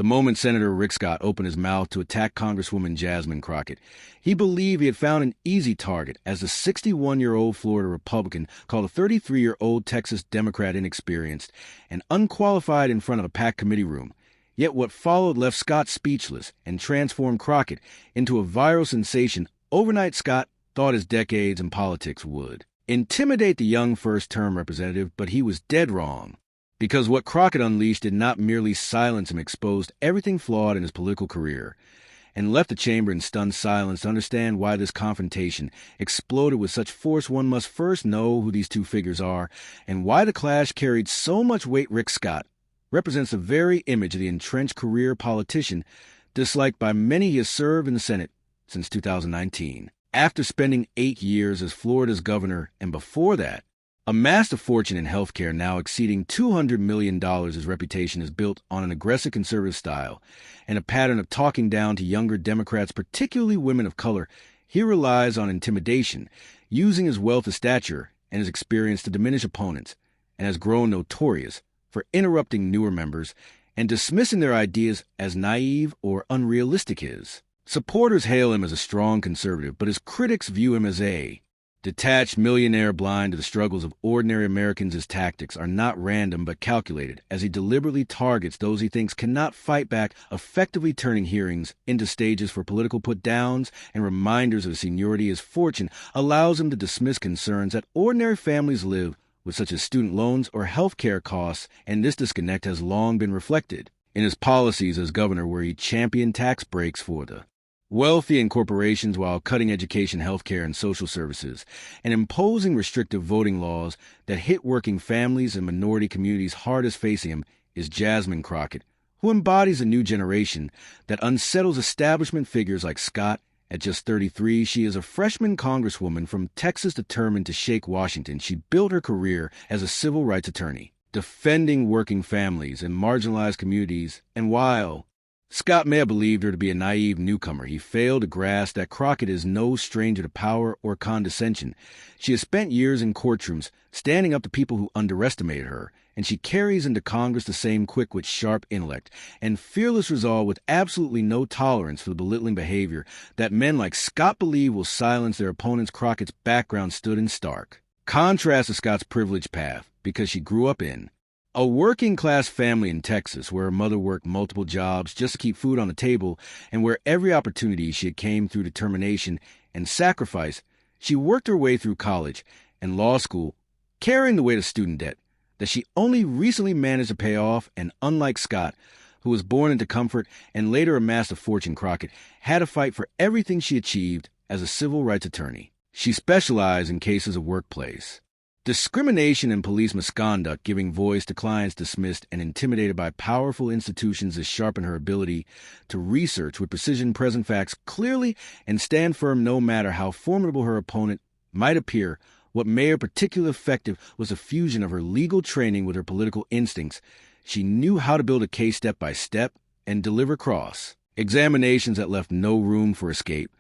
the moment Senator Rick Scott opened his mouth to attack Congresswoman Jasmine Crockett. He believed he had found an easy target as the 61-year-old Florida Republican called a 33-year-old Texas Democrat inexperienced and unqualified in front of a packed committee room. Yet what followed left Scott speechless and transformed Crockett into a viral sensation overnight Scott thought his decades in politics would. Intimidate the young first-term representative, but he was dead wrong. Because what Crockett unleashed did not merely silence him, exposed everything flawed in his political career, and left the chamber in stunned silence to understand why this confrontation exploded with such force. One must first know who these two figures are, and why the clash carried so much weight. Rick Scott represents the very image of the entrenched career politician disliked by many. He has served in the Senate since 2019. After spending 8 years as Florida's governor, and before that, amassed a fortune in healthcare now exceeding $200 million, his reputation is built on an aggressive conservative style and a pattern of talking down to younger Democrats, particularly women of color. He relies on intimidation, using his wealth of stature and his experience to diminish opponents, and has grown notorious for interrupting newer members and dismissing their ideas as naive or unrealistic. His supporters hail him as a strong conservative, but his critics view him as a detached millionaire blind to the struggles of ordinary Americans. His tactics are not random but calculated, as he deliberately targets those he thinks cannot fight back, effectively turning hearings into stages for political put-downs and reminders of his seniority. His fortune allows him to dismiss concerns that ordinary families live with, such as student loans or health care costs, and this disconnect has long been reflected in his policies as governor, where he championed tax breaks for the wealthy and corporations while cutting education, healthcare, and social services, and imposing restrictive voting laws that hit working families and minority communities hardest. Facing him is Jasmine Crockett, who embodies a new generation that unsettles establishment figures like Scott. At just 33, she is a freshman congresswoman from Texas determined to shake Washington. She built her career as a civil rights attorney, defending working families and marginalized communities, and while Scott may have believed her to be a naive newcomer, he failed to grasp that Crockett is no stranger to power or condescension. She has spent years in courtrooms standing up to people who underestimated her, and she carries into Congress the same quick-wit, sharp intellect and fearless resolve, with absolutely no tolerance for the belittling behavior that men like Scott believe will silence their opponents. Crockett's background stood in stark contrast to Scott's privileged path, because she grew up in a working-class family in Texas, where her mother worked multiple jobs just to keep food on the table, and where every opportunity she had came through determination and sacrifice. She worked her way through college and law school, carrying the weight of student debt that she only recently managed to pay off. And unlike Scott, who was born into comfort and later amassed a fortune, Crockett had to fight for everything she achieved as a civil rights attorney. She specialized in cases of workplace discrimination and police misconduct, giving voice to clients dismissed and intimidated by powerful institutions. Has sharpened her ability to research with precision present facts clearly and stand firm no matter how formidable her opponent might appear. What made her particularly effective was a fusion of her legal training with her political instincts. She knew how to build a case step by step and deliver cross-examinations that left no room for escape.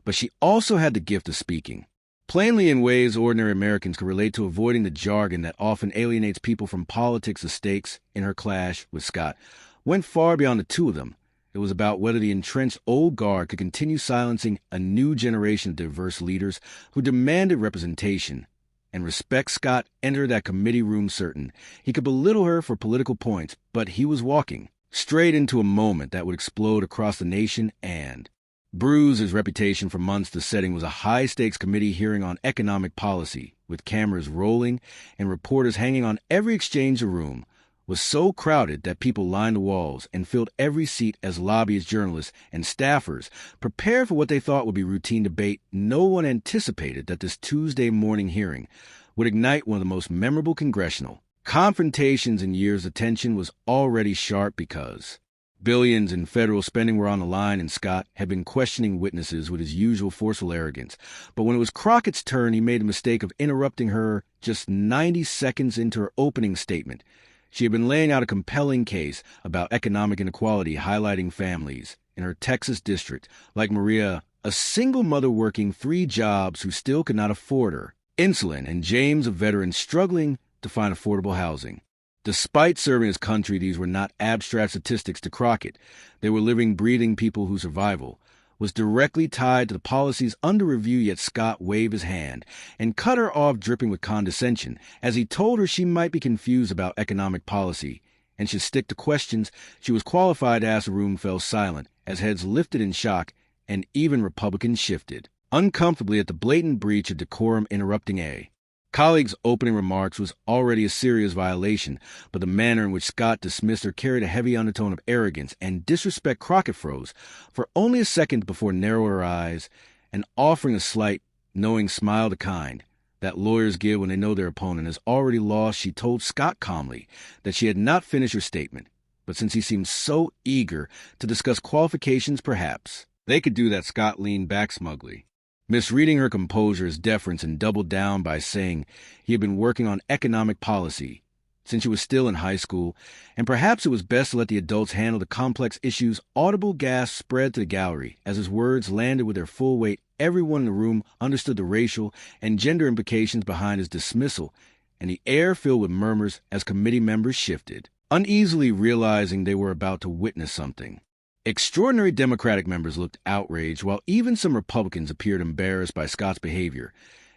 But she also had the gift of speaking plainly in ways ordinary Americans could relate to, avoiding the jargon that often alienates people from politics. The stakes in her clash with Scott went far beyond the two of them. It was about whether the entrenched old guard could continue silencing a new generation of diverse leaders who demanded representation and respect. Scott entered that committee room certain he could belittle her for political points, but he was walking straight into a moment that would explode across the nation and bruise his reputation for months. The setting was a high-stakes committee hearing on economic policy, with cameras rolling and reporters hanging on every exchange. The room was so crowded that people lined the walls and filled every seat as lobbyists, journalists, and staffers prepared for what they thought would be routine debate. No one anticipated that this Tuesday morning hearing would ignite one of the most memorable congressional confrontations in years. The tension was already sharp because billions in federal spending were on the line, and Scott had been questioning witnesses with his usual forceful arrogance. But when it was Crockett's turn, he made the mistake of interrupting her just 90 seconds into her opening statement. She had been laying out a compelling case about economic inequality, highlighting families in her Texas district, like Maria, a single mother working 3 jobs who still could not afford her insulin, and James, a veteran struggling to find affordable housing. Despite serving his country, these were not abstract statistics to Crockett. They were living, breathing people whose survival was directly tied to the policies under review, yet Scott waved his hand and cut her off, dripping with condescension, as he told her she might be confused about economic policy and should stick to questions she was qualified to ask. The room fell silent as heads lifted in shock and even Republicans shifted uncomfortably at the blatant breach of decorum interrupting a colleague's opening remarks was already a serious violation, but the manner in which Scott dismissed her carried a heavy undertone of arrogance and disrespect. Crockett froze for only a second before narrowing her eyes and offering a slight, knowing smile, the kind that lawyers give when they know their opponent has already lost. She told Scott calmly that she had not finished her statement, but since he seemed so eager to discuss qualifications, perhaps they could do that. Scott leaned back smugly, misreading her composure as deference, and doubled down by saying he had been working on economic policy since he was still in high school, and perhaps it was best to let the adults handle the complex issues. Audible gasps spread to the gallery as his words landed with their full weight. Everyone in the room understood the racial and gender implications behind his dismissal, and the air filled with murmurs as committee members shifted, uneasily realizing they were about to witness something. Extraordinary Democratic members looked outraged, while even some Republicans appeared embarrassed by Scott's behavior,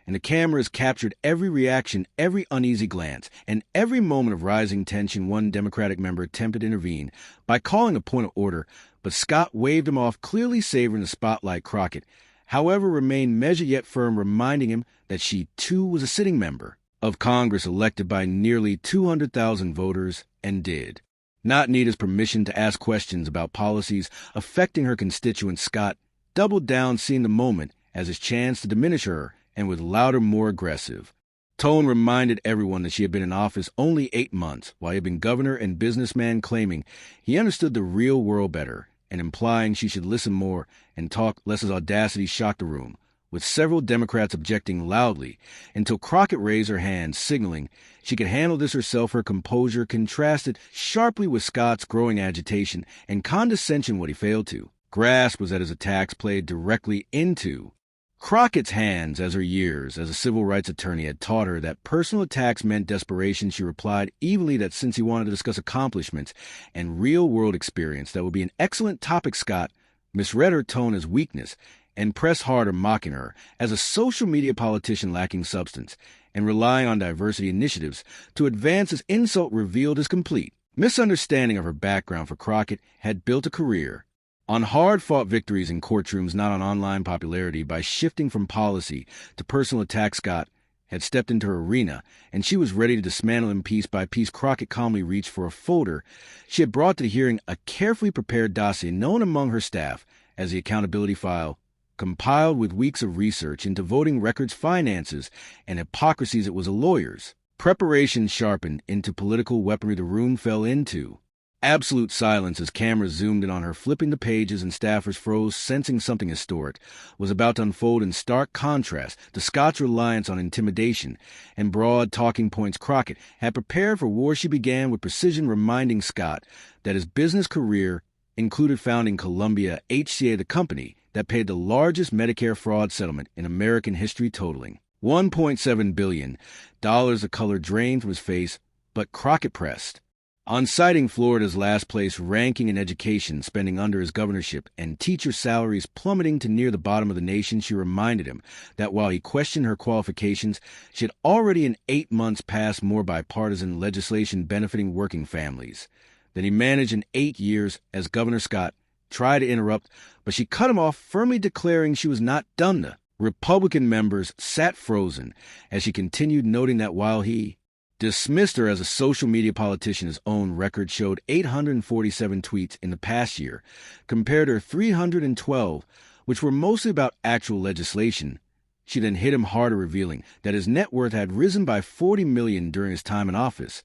and the cameras captured every reaction, every uneasy glance, and every moment of rising tension. One Democratic member attempted to intervene by calling a point of order, but Scott waved him off, clearly savoring the spotlight. Crockett, however, remained measured yet firm, reminding him that she, too, was a sitting member of Congress elected by nearly 200,000 voters and did not need his permission to ask questions about policies affecting her constituents. Scott doubled down, seeing the moment as his chance to diminish her, and with louder, more aggressive tone reminded everyone that she had been in office only 8 months, while he had been governor and businessman, claiming he understood the real world better and implying she should listen more and talk less. His audacity shocked the room, with several Democrats objecting loudly, until Crockett raised her hand, signaling she could handle this herself. Her composure contrasted sharply with Scott's growing agitation and condescension. What he failed to grasp was that his attacks played directly into Crockett's hands, as her years as a civil rights attorney had taught her that personal attacks meant desperation. She replied evenly that since he wanted to discuss accomplishments and real-world experience, that would be an excellent topic. Scott misread her tone as weakness and pressed harder, mocking her as a social media politician lacking substance and relying on diversity initiatives to advance. His insult revealed his complete misunderstanding of her background. For Crockett had built a career on hard-fought victories in courtrooms, not on online popularity. By shifting from policy to personal attacks, Scott had stepped into her arena, and she was ready to dismantle him piece by piece. Crockett calmly reached for a folder she had brought to the hearing, a carefully prepared dossier known among her staff as the accountability file, compiled with weeks of research into voting records, finances, and hypocrisies. It was a lawyer's preparation sharpened into political weaponry. The room fell into absolute silence as cameras zoomed in on her, flipping the pages, and staffers froze, sensing something historic was about to unfold in stark contrast to Scott's reliance on intimidation and broad talking points. Crockett had prepared for war. She began with precision, reminding Scott that his business career included founding Columbia HCA, the company that paid the largest Medicare fraud settlement in American history, totaling $1.7 billion. The color drained from his face, but Crockett pressed on citing Florida's last place ranking in education spending under his governorship and teacher salaries plummeting to near the bottom of the nation. She reminded him that while he questioned her qualifications, she had already in 8 months passed more bipartisan legislation benefiting working families than he managed in 8 years as governor. Scott tried to interrupt, but she cut him off, firmly declaring she was not done. The Republican members sat frozen as she continued, noting that while he dismissed her as a social media politician, his own record showed 847 tweets in the past year, compared to 312, which were mostly about actual legislation. She then hit him harder, revealing that his net worth had risen by $40 million during his time in office,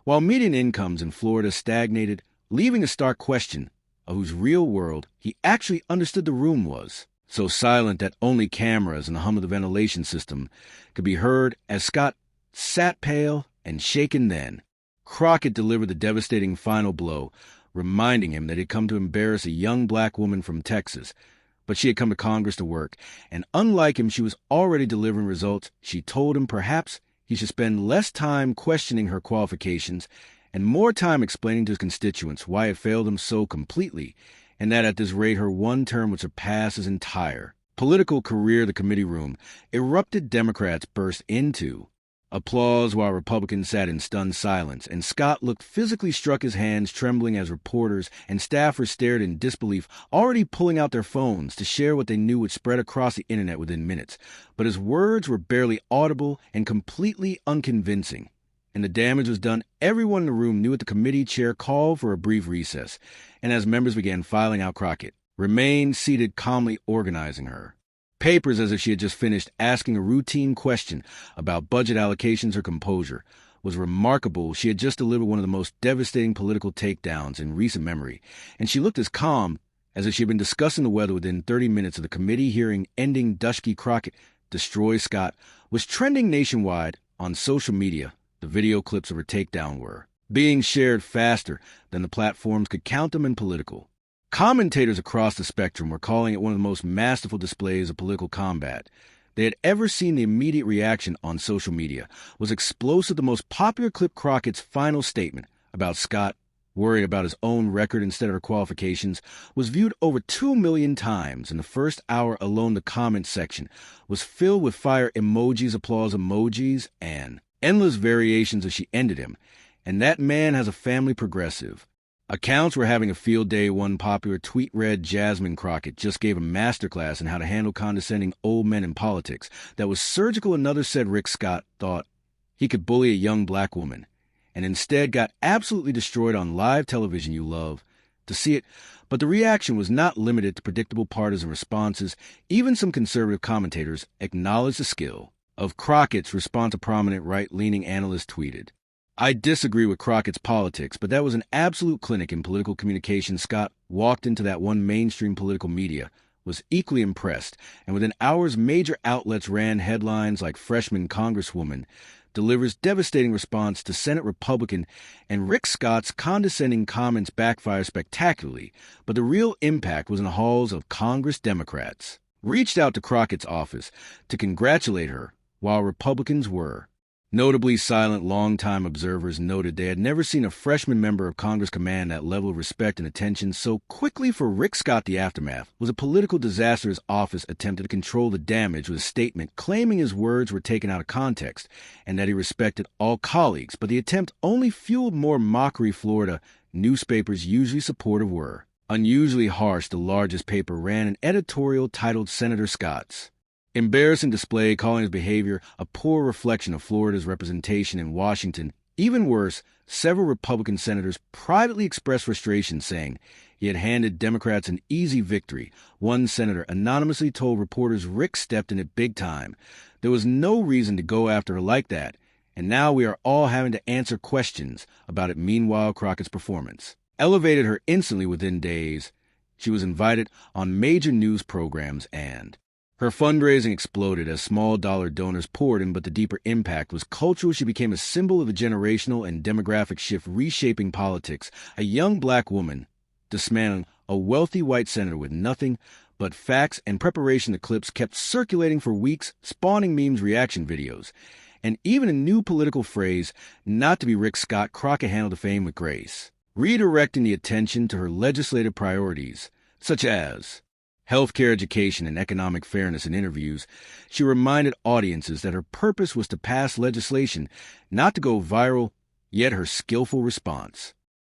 while median incomes in Florida stagnated, leaving a stark question of whose real world he actually understood. The room was so silent that only cameras and the hum of the ventilation system could be heard as Scott sat pale and shaken. Then Crockett delivered the devastating final blow, reminding him that he'd come to embarrass a young black woman from Texas, but she had come to Congress to work, and unlike him, she was already delivering results. She told him perhaps he should spend less time questioning her qualifications and more time explaining to his constituents why it failed him so completely, and that at this rate her one term would surpass his entire political career. The committee room erupted. Democrats burst into applause while Republicans sat in stunned silence, and Scott looked physically struck, his hands trembling as reporters and staffers stared in disbelief, already pulling out their phones to share what they knew would spread across the internet within minutes. But his words were barely audible and completely unconvincing, and the damage was done. Everyone in the room knew that the committee chair called for a brief recess, and as members began filing out, Crockett remained seated, calmly organizing her papers as if she had just finished asking a routine question about budget allocations. Her composure was remarkable. She had just delivered one of the most devastating political takedowns in recent memory, and she looked as calm as if she had been discussing the weather within 30 minutes of the committee hearing ending. Dusky Crockett destroys Scott was trending nationwide on social media. The video clips of her takedown were being shared faster than the platforms could count them, and political commentators across the spectrum were calling it one of the most masterful displays of political combat they had ever seen. The immediate reaction on social media was explosive. The most popular clip, Crockett's final statement about Scott worried about his own record instead of her qualifications, was viewed over 2 million times. In the first hour alone, the comment section was filled with fire emojis, applause emojis, and endless variations as she ended him. And that man has a family. Progressive accounts were having a field day. One popular tweet read, "Jasmine Crockett just gave a masterclass in how to handle condescending old men in politics that was surgical." Another said Rick Scott thought he could bully a young black woman and instead got absolutely destroyed on live television. You love to see it. But the reaction was not limited to predictable partisan responses. Even some conservative commentators acknowledged the skill of Crockett's response. A prominent right-leaning analyst tweeted, "I disagree with Crockett's politics, but that was an absolute clinic in political communication." Scott walked into that one. Mainstream political media was equally impressed, and within hours major outlets ran headlines like "Freshman Congresswoman delivers devastating response to Senate Republican," and Rick Scott's condescending comments backfire spectacularly. But the real impact was in the halls of Congress. Democrats reached out to Crockett's office to congratulate her, while Republicans were notably silent. Longtime observers noted they had never seen a freshman member of Congress command that level of respect and attention so quickly. For Rick Scott, the aftermath was a political disaster. His office attempted to control the damage with a statement claiming his words were taken out of context and that he respected all colleagues, but the attempt only fueled more mockery. Florida newspapers, usually supportive, were unusually harsh. The largest paper ran an editorial titled "Senator Scott's embarrassing display," calling his behavior a poor reflection of Florida's representation in Washington. Even worse, several Republican senators privately expressed frustration, saying he had handed Democrats an easy victory. One senator anonymously told reporters Rick stepped in it big time. There was no reason to go after her like that, and now we are all having to answer questions about it. Meanwhile, Crockett's performance elevated her instantly. Within days, she was invited on major news programs, and her fundraising exploded as small-dollar donors poured in, but the deeper impact was cultural. She became a symbol of a generational and demographic shift reshaping politics. A young black woman dismantling a wealthy white senator with nothing but facts and preparation. The clips kept circulating for weeks, spawning memes, reaction videos, and even a new political phrase, "not to be Rick Scott." Crockett handled the fame with grace, redirecting the attention to her legislative priorities, such as healthcare, education, and economic fairness. In interviews, she reminded audiences that her purpose was to pass legislation, not to go viral. Yet her skillful response